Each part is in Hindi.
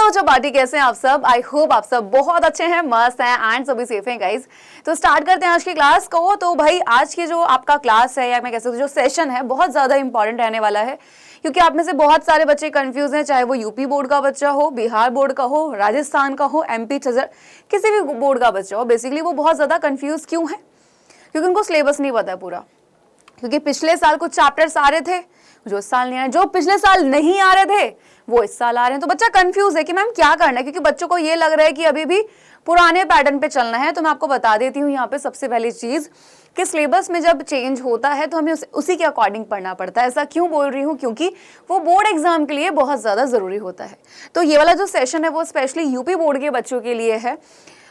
हेलो चपाटी, कैसे हैं आप सब? आई होप आप सब बहुत अच्छे हैं, मस्त हैं एंड सभी सेफ हैं गाइज। तो स्टार्ट करते हैं आज की क्लास को। तो भाई आज की जो आपका क्लास है या मैं कह सकती हूँ जो सेशन है बहुत ज़्यादा इंपॉर्टेंट रहने वाला है, क्योंकि आप में से बहुत सारे बच्चे कंफ्यूज हैं, चाहे वो यूपी बोर्ड का बच्चा हो, बिहार बोर्ड का हो, राजस्थान का हो, एमपी छत्तीसगढ़, किसी भी बोर्ड का बच्चा हो। बेसिकली वो बहुत ज़्यादा कंफ्यूज क्यों है? क्योंकि उनको सिलेबस नहीं पता है पूरा। क्योंकि पिछले साल कुछ चैप्टर्स आ रहे थे जो इस साल नहीं आ रहे, जो पिछले साल नहीं आ रहे थे वो इस साल आ रहे हैं। तो बच्चा कंफ्यूज है कि मैम क्या करना है, क्योंकि बच्चों को ये लग रहा है कि अभी भी पुराने पैटर्न पे चलना है। तो मैं आपको बता देती हूँ यहाँ पे सबसे पहली चीज कि सिलेबस में जब चेंज होता है तो हमें उसी के अकॉर्डिंग पढ़ना पड़ता है। ऐसा क्यों बोल रही हूँ? क्योंकि वो बोर्ड एग्जाम के लिए बहुत ज़्यादा ज़रूरी होता है। तो ये वाला जो सेशन है वो स्पेशली यूपी बोर्ड के बच्चों के लिए है।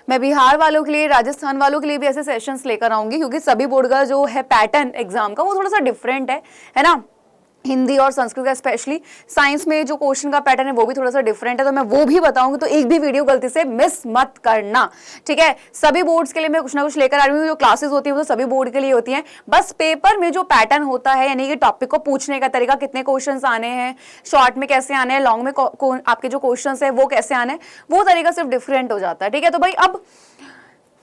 मैं बिहार वालों के लिए, राजस्थान वालों के लिए भी ऐसे सेशंस लेकर आऊंगी, क्योंकि सभी बोर्ड का जो है पैटर्न एग्जाम का वो थोड़ा सा डिफरेंट है ना। हिंदी और संस्कृत का स्पेशली, साइंस में जो क्वेश्चन का पैटर्न है वो भी थोड़ा सा डिफरेंट है, तो मैं वो भी बताऊंगी। तो एक भी वीडियो गलती से मिस मत करना, ठीक है। सभी बोर्ड्स के लिए मैं कुछ ना कुछ लेकर आ रही हूँ। जो क्लासेस होती है वो तो सभी बोर्ड के लिए होती हैं। बस पेपर में जो पैटर्न होता है, यानी कि टॉपिक को पूछने का तरीका, कितने क्वेश्चन आने हैं, शॉर्ट में कैसे आने हैं, लॉन्ग में आपके जो क्वेश्चन है वो कैसे आने हैं, वो तरीका सिर्फ डिफरेंट हो जाता है, ठीक है। तो भाई अब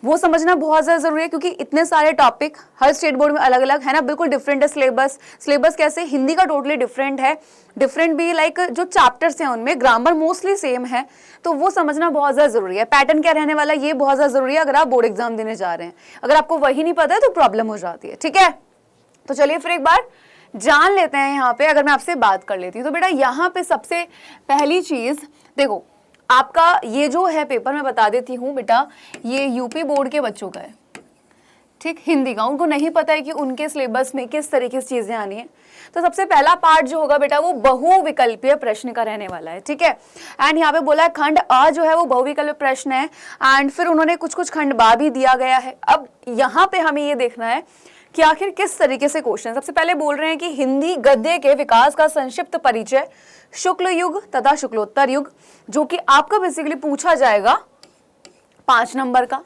वो समझना बहुत ज़्यादा जरूरी है, क्योंकि इतने सारे टॉपिक हर स्टेट बोर्ड में अलग अलग है ना, बिल्कुल डिफरेंट है सिलेबस कैसे हिंदी का टोटली डिफरेंट है। डिफरेंट भी लाइक जो चैप्टर्स हैं उनमें ग्रामर मोस्टली सेम है, तो वो समझना बहुत ज़्यादा जरूरी है। पैटर्न क्या रहने वाला है ये बहुत ज़्यादा जरूरी है अगर आप बोर्ड एग्जाम देने जा रहे हैं। अगर आपको वही नहीं पता है तो प्रॉब्लम हो जाती है, ठीक है। तो चलिए फिर एक बार जान लेते हैं यहाँ पे। अगर मैं आपसे बात कर लेती हूँ तो बेटा यहाँ पे सबसे पहली चीज़ देखो, आपका ये जो है पेपर मैं बता देती हूँ बेटा, ये यूपी बोर्ड के बच्चों का है, ठीक, हिंदी का। उनको नहीं पता है कि उनके सिलेबस में किस तरीके से चीजें आनी है। तो सबसे पहला पार्ट जो होगा बेटा वो बहुविकल्पीय प्रश्न का रहने वाला है, ठीक है। एंड यहाँ पे बोला है खंड अ जो है वो बहुविकल्पीय प्रश्न है, एंड फिर उन्होंने कुछ कुछ खंड बा भी दिया गया है। अब यहाँ पे हमें ये देखना है कि आखिर किस तरीके से क्वेश्चन। सबसे पहले बोल रहे हैं कि हिंदी गद्य के विकास का संक्षिप्त परिचय, शुक्ल युग तथा शुक्लोत्तर युग, जो कि आपका बेसिकली पूछा जाएगा 5 नंबर का।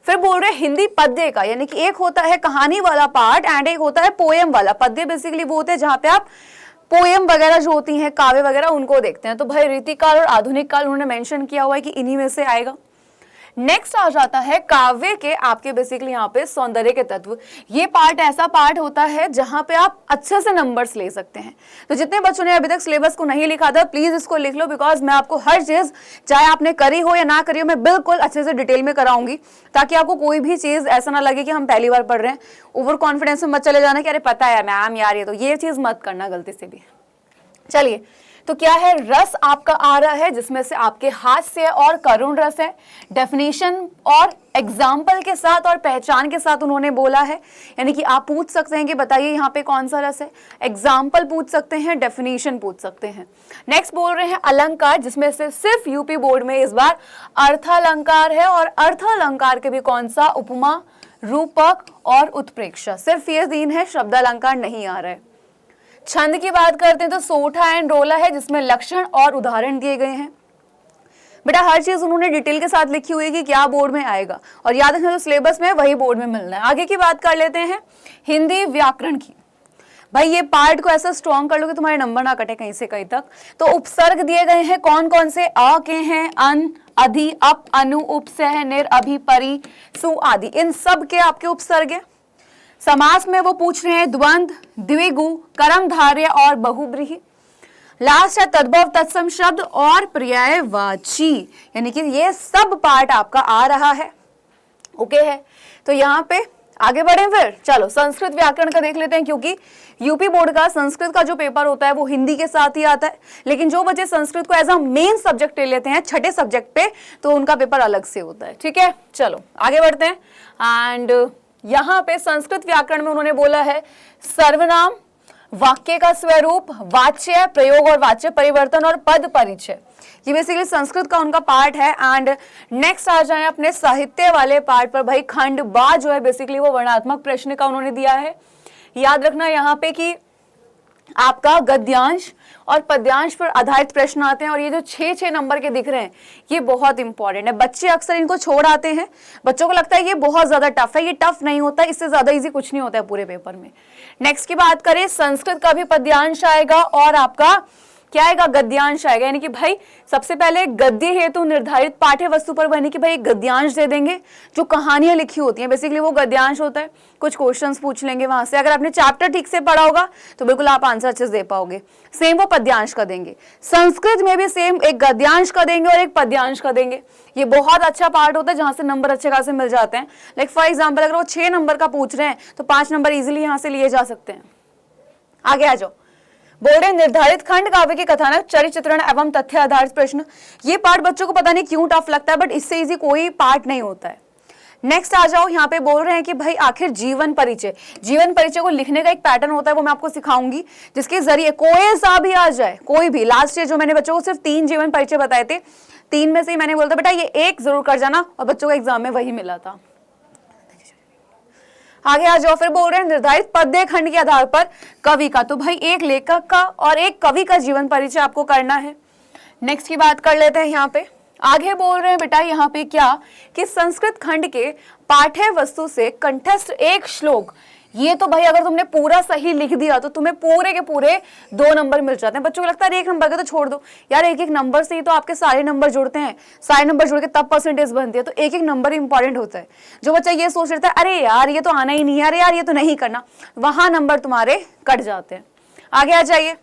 फिर बोल रहे हैं हिंदी पद्य का, यानी कि एक होता है कहानी वाला पार्ट एंड एक होता है पोएम वाला। पद्य बेसिकली वो होते हैं जहां पे आप पोएम वगैरह जो होती हैं, काव्य वगैरह, उनको देखते हैं। तो भाई रीतिकाल और आधुनिक काल उन्होंने मेंशन किया हुआ है कि इन्हीं में से आएगा। नेक्स्ट आ जाता है काव्य के आपके बेसिकली यहाँ पे सौंदर्य के तत्व। ये पार्ट ऐसा पार्ट होता है जहां पे आप अच्छे से नंबर्स ले सकते हैं। तो जितने बच्चों ने अभी तक सिलेबस को नहीं लिखा था प्लीज इसको लिख लो, बिकॉज मैं आपको हर चीज, चाहे आपने करी हो या ना करी हो, मैं बिल्कुल अच्छे से डिटेल में कराऊंगी, ताकि आपको कोई भी चीज ऐसा ना लगे कि हम पहली बार पढ़ रहे हैं। ओवर कॉन्फिडेंस में मत चले जाना कि अरे पता है मैम यार ये, तो ये चीज मत करना गलती से भी। चलिए, तो क्या है, रस आपका आ रहा है जिसमें से आपके हास्य और करुण रस है। डेफिनेशन और एग्जाम्पल के साथ और पहचान के साथ उन्होंने बोला है, यानी कि आप पूछ सकते हैं कि बताइए यहाँ पे कौन सा रस है। एग्जाम्पल पूछ सकते हैं, डेफिनेशन पूछ सकते हैं। नेक्स्ट बोल रहे हैं अलंकार, जिसमें से सिर्फ यूपी बोर्ड में इस बार अर्थालंकार है, और अर्थालंकार के भी कौन सा, उपमा, रूपक और उत्प्रेक्षा। सिर्फ ये 3 है, शब्द अलंकार नहीं आ रहा है। छंद की बात करते हैं तो सोठा एंड रोला है, जिसमें लक्षण और उदाहरण दिए गए हैं। बेटा हर चीज उन्होंने डिटेल के साथ लिखी हुई है कि क्या बोर्ड में आएगा, और याद रखना जो सिलेबस में है वही बोर्ड में मिलना है। आगे की बात कर लेते हैं हिंदी व्याकरण की। भाई ये पार्ट को ऐसा स्ट्रॉन्ग कर लो कि तुम्हारे नंबर ना कटे कहीं से कहीं तक। तो उपसर्ग दिए गए हैं कौन कौन से, अ के हैं, अन, अधि, अप, अनु, उपसह, निर, अभि, परि, सु आदि, इन सब के आपके उपसर्ग है। समास में वो पूछ रहे हैं द्वंद्व, द्विगु, कर्मधारय और बहुब्रीहि। लास्ट है तद्भव, तत्सम शब्द और पर्यायवाची, यानी कि ये सब पार्ट आपका आ रहा है, ओके है। तो यहाँ पे आगे बढ़े फिर, चलो संस्कृत व्याकरण का देख लेते हैं, क्योंकि यूपी बोर्ड का संस्कृत का जो पेपर होता है वो हिंदी के साथ ही आता है, लेकिन जो बच्चे संस्कृत को एज अ मेन सब्जेक्ट ले लेते हैं छठे सब्जेक्ट पे, तो उनका पेपर अलग से होता है, ठीक है। चलो आगे बढ़ते हैं। एंड यहाँ पे संस्कृत व्याकरण में उन्होंने बोला है सर्वनाम, वाक्य का स्वरूप, वाच्य प्रयोग और वाच्य परिवर्तन और पद परिचय। ये बेसिकली संस्कृत का उनका पार्ट है। एंड नेक्स्ट आ जाए अपने साहित्य वाले पार्ट पर। भाई खंड बा जो है बेसिकली वो वर्णात्मक प्रश्न का उन्होंने दिया है। याद रखना यहाँ पे कि आपका गद्यांश और पद्यांश पर आधारित प्रश्न आते हैं, और ये जो 6-6 नंबर के दिख रहे हैं ये बहुत इंपॉर्टेंट है। बच्चे अक्सर इनको छोड़ आते हैं, बच्चों को लगता है ये बहुत ज्यादा टफ है, ये टफ नहीं होता, इससे ज्यादा इजी कुछ नहीं होता है पूरे पेपर में। नेक्स्ट की बात करें, संस्कृत का भी पद्यांश आएगा और आपका क्या आएगा, गद्यांश आएगा। यानी कि भाई सबसे पहले गद्य हेतु निर्धारित पाठ्य वस्तु पर बनी कि भाई एक गद्यांश दे देंगे, जो कहानियां लिखी होती हैं बेसिकली वो गद्यांश होता है। कुछ क्वेश्चंस पूछ लेंगे वहां से, अगर आपने चैप्टर ठीक से पढ़ा होगा तो बिल्कुल आप आंसर अच्छे से दे पाओगे। सेम वो पद्यांश का देंगे, संस्कृत में भी सेम एक गद्यांश का देंगे और एक पद्यांश का देंगे। ये बहुत अच्छा पार्ट होता है जहां से नंबर अच्छे खासे मिल जाते हैं। लाइक फॉर एग्जाम्पल अगर वो 6 नंबर का पूछ रहे हैं तो 5 नंबर इजिली यहाँ से लिए जा सकते हैं। आगे आ जाओ, बोल रहे निर्धारित खंड काव्य के कथानक, चरित्र चित्रण एवं तथ्य आधारित प्रश्न। ये पार्ट बच्चों को पता नहीं क्यों टफ लगता है, बट इससे इजी कोई पार्ट नहीं होता है। नेक्स्ट आ जाओ, यहाँ पे बोल रहे हैं कि भाई आखिर जीवन परिचय, जीवन परिचय को लिखने का एक पैटर्न होता है, वो मैं आपको सिखाऊंगी, जिसके जरिए कोई सा भी आ जाए, कोई भी। लास्ट ईयर जो मैंने बच्चों को सिर्फ 3 जीवन परिचय बताए थे, 3 में से ही मैंने बोला था बेटा ये एक जरूर कर जाना, और बच्चों को एग्जाम में वही मिला था। आगे आ जाओ, फिर बोल रहे हैं निर्धारित पद्य खंड के आधार पर कवि का, तो भाई एक लेखक का और एक कवि का जीवन परिचय आपको करना है। नेक्स्ट की बात कर लेते हैं। यहाँ पे आगे बोल रहे हैं बेटा यहाँ पे क्या कि संस्कृत खंड के पाठ्य वस्तु से कंठस्थ एक श्लोक। ये तो भाई अगर तुमने पूरा सही लिख दिया तो तुम्हें पूरे के पूरे 2 नंबर मिल जाते हैं। बच्चों को लगता है 1 नंबर का तो छोड़ दो यार, एक एक नंबर से ही तो आपके सारे नंबर जुड़ते हैं, सारे नंबर जुड़ के तब परसेंटेज बनती है, तो एक एक नंबर इंपॉर्टेंट होता है। जो बच्चा ये सोच रहता है अरे यार ये तो आना ही नहीं है, अरे यार ये तो नहीं करना, वहां नंबर तुम्हारे कट जाते हैं। आगे आ जाइए,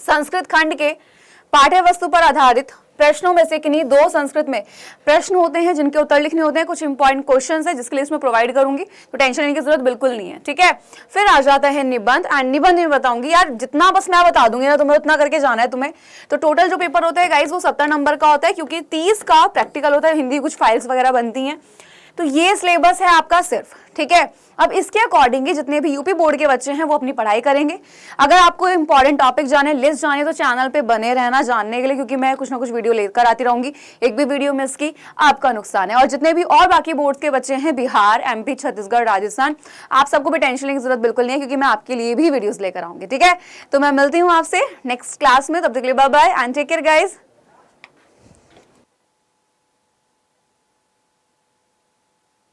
संस्कृत खंड के पाठ्य वस्तु पर आधारित प्रश्नों में से किन्हीं 2 संस्कृत में प्रश्न होते हैं जिनके उत्तर लिखने होते हैं। कुछ इंपॉर्टेंट क्वेश्चंस है जिसके लिए इसमें प्रोवाइड करूंगी, तो टेंशन लेने की जरूरत बिल्कुल नहीं है, ठीक है। फिर आ जाता है निबंध, एंड निबंध में बताऊंगी यार, जितना बस मैं बता दूंगी ना तुम्हें उतना करके जाना है तुम्हें। तो टोटल जो पेपर होता है गाइस वो 70 नंबर का होता है, क्योंकि 30 का प्रैक्टिकल होता है, हिंदी कुछ फाइल्स वगैरह बनती हैं। तो ये सिलेबस है आपका सिर्फ, ठीक है। अब इसके अकॉर्डिंग जितने भी यूपी बोर्ड के बच्चे हैं वो अपनी पढ़ाई करेंगे। अगर आपको इंपॉर्टेंट टॉपिक जाने, लिस्ट जाने, तो चैनल पे बने रहना जानने के लिए, क्योंकि मैं कुछ ना कुछ वीडियो लेकर आती रहूंगी। एक भी वीडियो मिस की आपका नुकसान है। और जितने भी और बाकी बोर्ड के बच्चे हैं, बिहार, एमपी, छत्तीसगढ़, राजस्थान, आप सबको भी टेंशन लेने की जरूरत बिल्कुल नहीं है, क्योंकि मैं आपके लिए भी वीडियोज लेकर आऊंगी, ठीक है। तो मैं मिलती हूँ आपसे नेक्स्ट क्लास में, तब तक के लिए bye bye and take care guys.